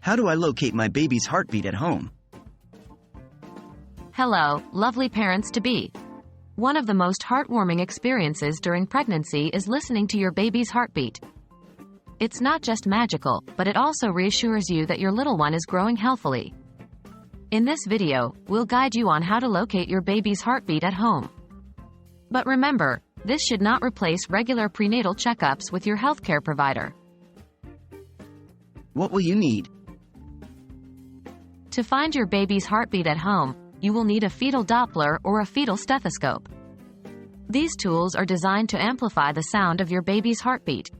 How do I locate my baby's heartbeat at home? Hello, lovely parents-to-be. One of the most heartwarming experiences during pregnancy is listening to your baby's heartbeat. It's not just magical, but it also reassures you that your little one is growing healthily. In this video, we'll guide you on how to locate your baby's heartbeat at home. But remember, this should not replace regular prenatal checkups with your healthcare provider. What will you need? To find your baby's heartbeat at home, you will need a fetal doppler or a fetal stethoscope. These tools are designed to amplify the sound of your baby's heartbeat.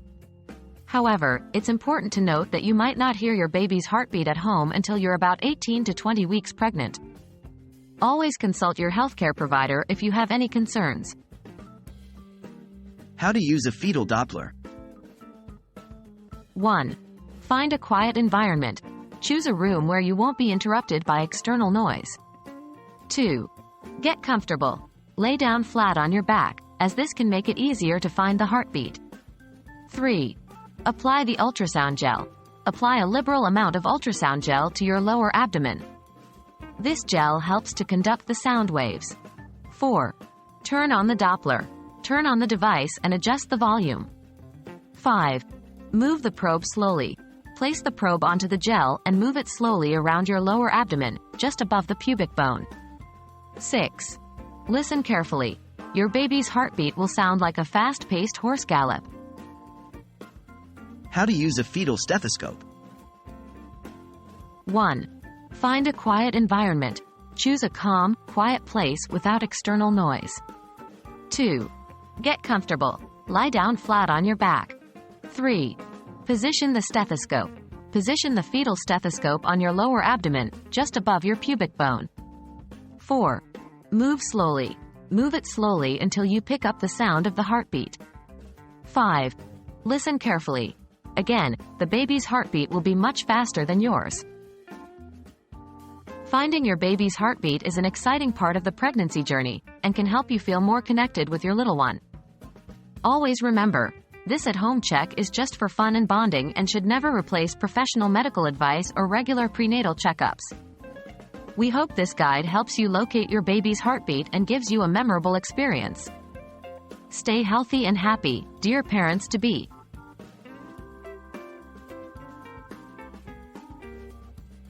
However, it's important to note that you might not hear your baby's heartbeat at home until you're about 18 to 20 weeks pregnant. Always consult your healthcare provider if you have any concerns. How to use a fetal doppler? 1. Find a quiet environment. Choose a room where you won't be interrupted by external noise. 2. Get comfortable. Lay down flat on your back, as this can make it easier to find the heartbeat. 3. Apply the ultrasound gel. Apply a liberal amount of ultrasound gel to your lower abdomen. This gel helps to conduct the sound waves. 4. Turn on the Doppler. Turn on the device and adjust the volume. 5. Move the probe slowly. Place the probe onto the gel and move it slowly around your lower abdomen, just above the pubic bone. 6. Listen carefully. Your baby's heartbeat will sound like a fast-paced horse gallop. How to use a fetal stethoscope? 1. Find a quiet environment. Choose a calm, quiet place without external noise. 2. Get comfortable. Lie down flat on your back. 3. Position the stethoscope. Position the fetal stethoscope on your lower abdomen, just above your pubic bone. 4. Move slowly. Move it slowly until you pick up the sound of the heartbeat. 5. Listen carefully. Again, the baby's heartbeat will be much faster than yours. Finding your baby's heartbeat is an exciting part of the pregnancy journey, and can help you feel more connected with your little one. Always remember, this at-home check is just for fun and bonding and should never replace professional medical advice or regular prenatal checkups. We hope this guide helps you locate your baby's heartbeat and gives you a memorable experience. Stay healthy and happy, dear parents-to-be.